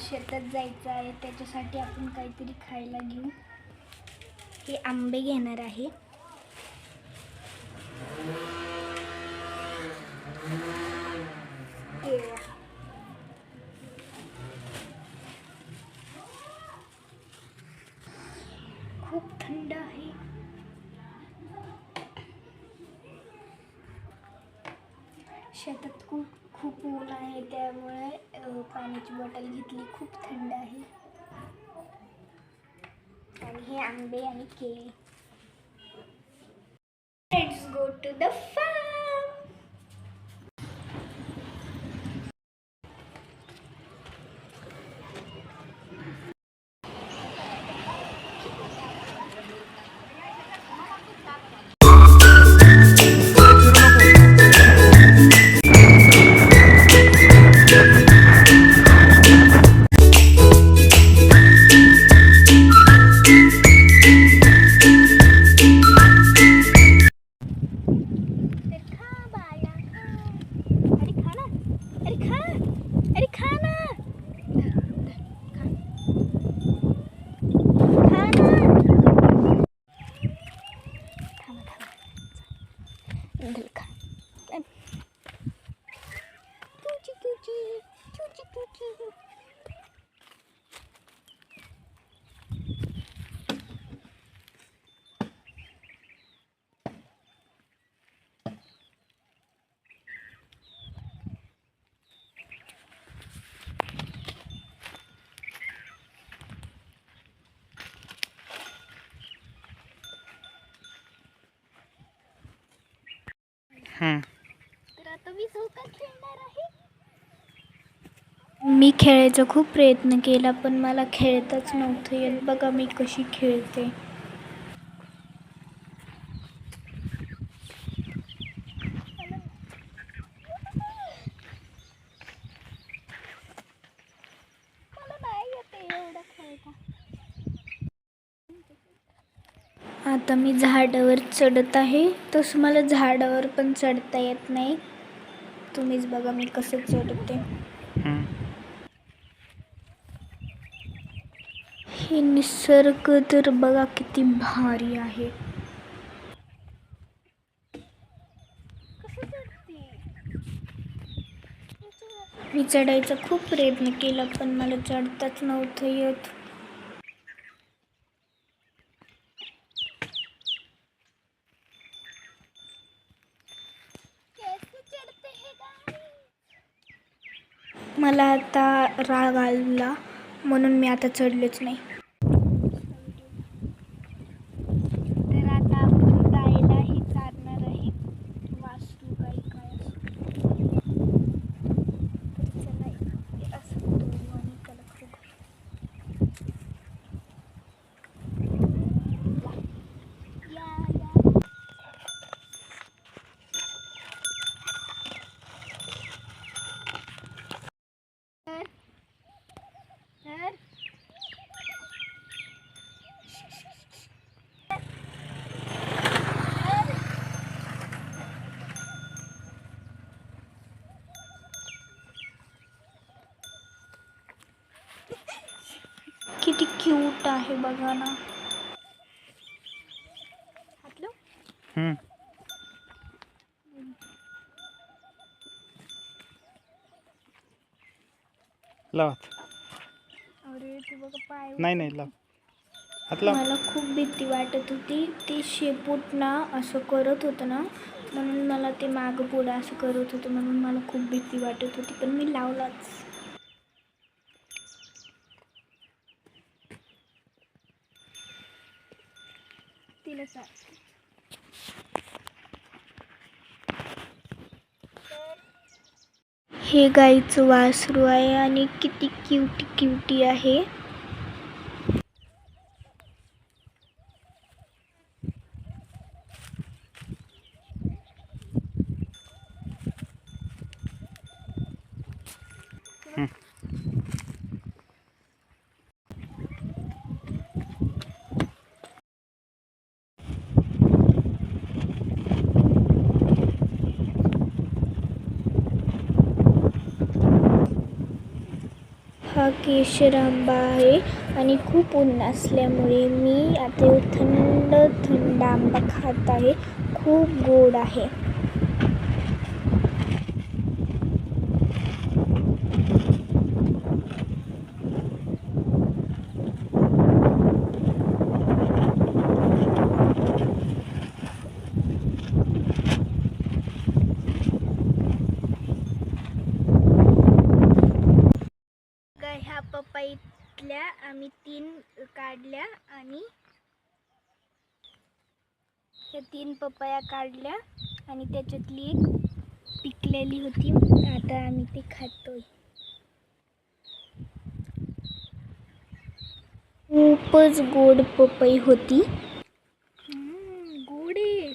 शेतात जायचं आहे, त्याच्यासाठी आपण काहीतरी खायला घेऊ. हे आंबे घेणार आहे. खूप थंड आहे. शेतात खूप ऊन आहे, त्यामुळे पाण्याची बॉटल घेतली. खूप थंड आहे. आणि हे आंबे आणि केळी. Let's go to the farm. तर आता मी झोका खेळणार आहे. मी खेळायचा खूप प्रयत्न केला, पण मला खेळताच नव्हतं येत. बघा मी कशी खेळते. आता मी झाडावर चढत आहे. तसं मला झाडावर पण चढता येत नाही. तुम्हीच बघा मी कसं चढते. हे निसर्ग तर बघा किती भारी आहे. मी चढायचा खूप प्रयत्न केला, पण मला चढताच नव्हतं येत. मला आता राग आला, म्हणून मी आता चढलेच नाही. तर आता आपण गायलाही चालणार आहे. वासरू गाई काय असं आणि किती क्यूट आहे बघा ना. लावत अरे तू बघा पाय. नाही लाव. मला खूप भीती वाटत होती. ते शेपूट ना असं करत होतं ना, म्हणून मला ते मागं पुढं असं करत होतं, म्हणून मला खूप भीती वाटत होती, पण मी लावलाच. तिला हे गाईचं वासरू आहे आणि किती क्यूटी आहे. हा केशर आंबा आहे आणि खूप ऊन असल्यामुळे मी आता थंड थंड आंबा खात आहे. खूप गोड आहे. ह्या पपईतल्या आम्ही 3 काढल्या आणि ह्या 3 पपया काढल्या आणि त्याच्यातली एक पिकलेली होती. आता आम्ही ते खातोय. खूपच गोड पपई होती. गोड आहे.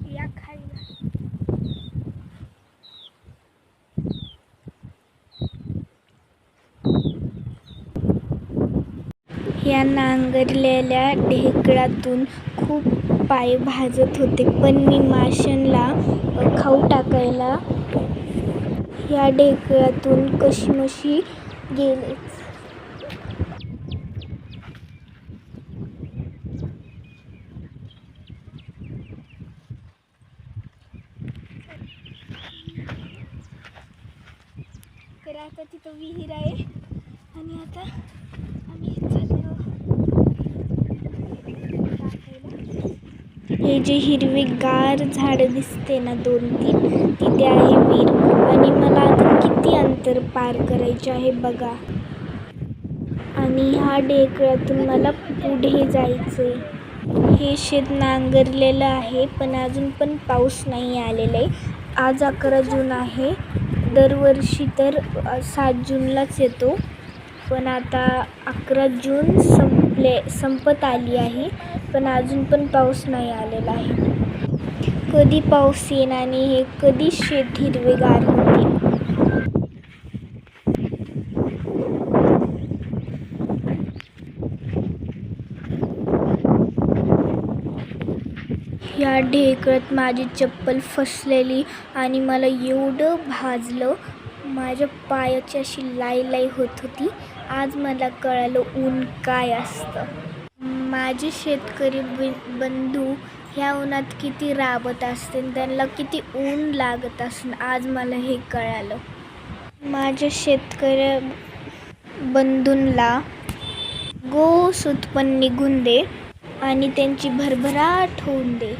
या खायला. या नांगरलेल्या ढेकळातून खूप पाय भाजत होते, पण मी माशांना खाऊ टाकायला या ढेकळातून कशीमशी गेलेच. तर आता तिथं विहीर आहे आणि आता आम्ही चाललो टाकायला. हे जे हिरवेगार झाडं दिसते ना 2-3, तिथे आहे विहीर आणि मला आता किती अंतर पार करायचे आहे बघा. आणि ह्या ढेकळातून मला पुढे जायचंय. हे शेत नांगरलेलं आहे पण अजून पण पाऊस नाही आलेला आहे. आज 11 जून आहे. दरवर्षी तर 7 जूनलाच येतो, पण आता 11 जून संपत आली आहे पण अजून पण पाऊस नाही आलेला आहे. कधी पाऊस येईल आणि हे कधी शेत हिरवेगार होतील. या ढेकळात माझी चप्पल फसलेली आणि मला एवढं भाजलं. माझ्या पायाची अशी लाई होत होती. आज मला कळालं ऊन काय असतं. माझे शेतकरी बंधू ह्या उन्हात किती राबत असतील, त्यांना किती ऊन लागत असेल, आज मला हे कळालं. माझ्या शेतकरी बंधूंना गोस उत्पन्न निघून दे आणि त्यांची भरभराट होऊन दे.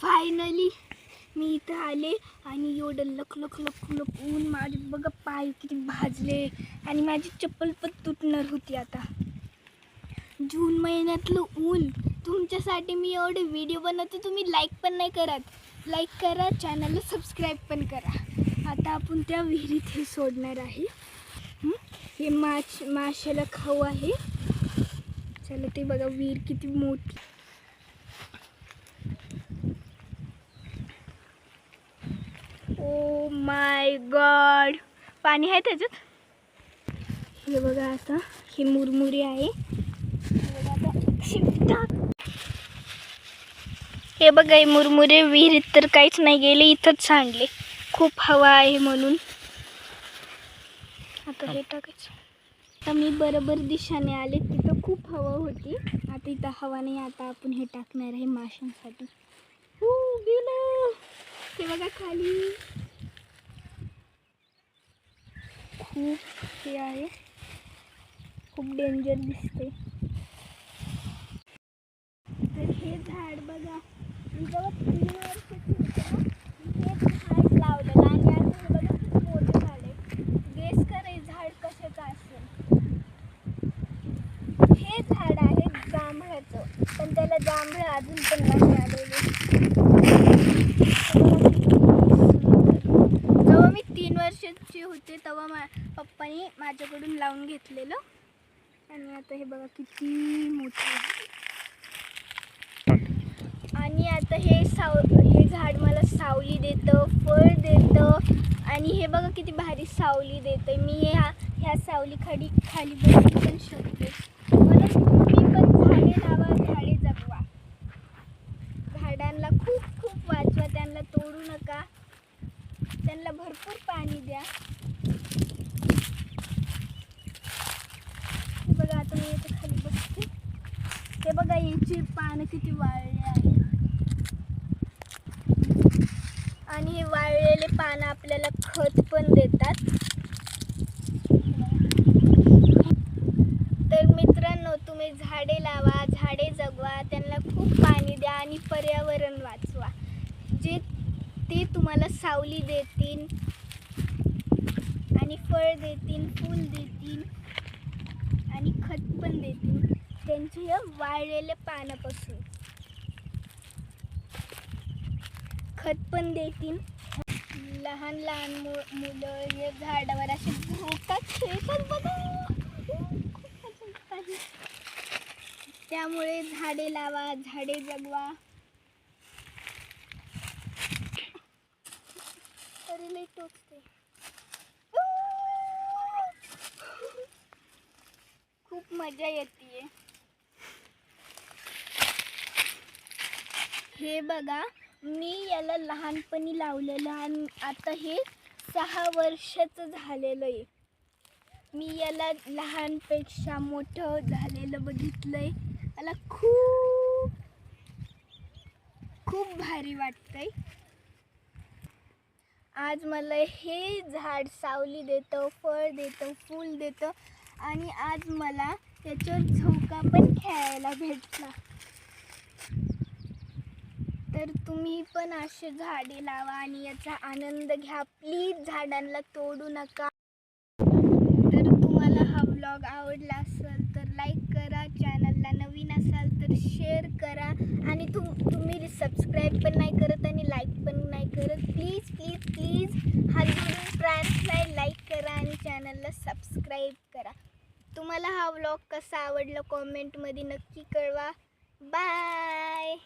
फायनली मी इथं आले आणि एवढं लख ऊन. माझे बघा पाय किती भाजले आणि माझी चप्पल पण तुटणार होती. आता जून महिन्यातलं ऊन तुमच्यासाठी मी एवढे व्हिडिओ बनवते, तुम्ही लाईक पण नाही करत. लाईक करा, चॅनलला सबस्क्राईब पण करा. आता आपण त्या विहिरीत हे सोडणार आहे. हे माशाला खाऊ आहे. चला ते बघा विहीर किती मोठी. ओ माय गॉड, पाणी आहे त्याच्यात. हे बघा आता हे मुरमुरे आहे. हे बघा हे मुरमुरे विहिरीत तर काहीच नाही गेले, इथंच सांडले. खूप हवा आहे म्हणून. आता हे टाकायचं. आता मी बरोबर दिशेने आले, तिथं खूप हवा होती. आता इथं हवा नाही. आता आपण हे टाकणार आहे माशांसाठी. गेलं ते बघा खाली. खूप हे आहे, खूप डेंजर दिसते. तर हे झाड बघा, जेव्हा 3 वर्षाची होते ना, हे झाड लावलेलं आणि आता हे बघा खूप मोठं झाड आहे. गेस करा हे झाड कशाचं असेल. हे झाड आहे जांभळाचं, पण त्याला जांभळं अजून पण नाही आलेले. जेव्हा मी 3 वर्षाची होते तेव्हा पप्पानी माझ्याकडून लावून घेतलेलं आणि आता हे बघा किती मोठं आहे. आणि आता हे सावली देतं, फळ देतं आणि हे बघा किती भारी सावली देतं. मी ह्या सावली खाली बसू पण शकते. म्हणून तुम्ही पण झाडे लावा, झाडे जगवा. झाडांना खूप खूप वाचवा, त्यांना तोडू नका, त्यांना भरपूर पाणी द्या. हे बघा आता मी इथे खाली बसते. हे बघा याची पानं किती वाळले आहेत आणि हे वाळलेले पानं आपल्याला खत पण देतात. तर मित्रांनो, तुम्ही झाडे लावा, झाडे जगवा, त्यांना खूप पाणी द्या आणि पर्यावरण वाचवा. ते तुम्हाला सावली देतील आणि फळ देतील, फूल देतील आणि खत पण देतील त्यांच्या या वाळलेल्या पानापासून. खत पण देतील. लहान लहान मुलं हे झाडावर असे झोपतात, खेळतात बघा. त्यामुळे झाडे लावा, झाडे जगवा. अरे लई टोचते. खूप मजा येते. हे बघा, मी याला लहानपणी लावलेलं आणि आता हे 6 वर्षाचं झालेलं आहे. मी याला लहानपेक्षा मोठं झालेलं बघितलंय. मला खूप खूप भारी वाटतंय. आज मला हे झाड सावली देतं, फळ देतं, फूल देतं आणि आज मला त्याच्यावर झोका पण खेळायला भेटला. तर तुम्ही पण असे झाडे लावा आणि याचा आनंद घ्या. प्लीज झाडांना तोडू नका. तर तुम्हाला हा व्लॉग आवडला असेल तर लाईक करा, चॅनलला नवीन असाल तर शेअर करा आणि तुम्ही सबस्क्राईब पण नाही करत आणि लाईक पण नाही करत. प्लीज प्लीज प्लीज हात जोडून प्रार्थना, लाईक करा आणि चॅनलला सबस्क्राईब करा. तुम्हाला हा व्लॉग कसा आवडला कॉमेंटमध्ये नक्की कळवा. बाय.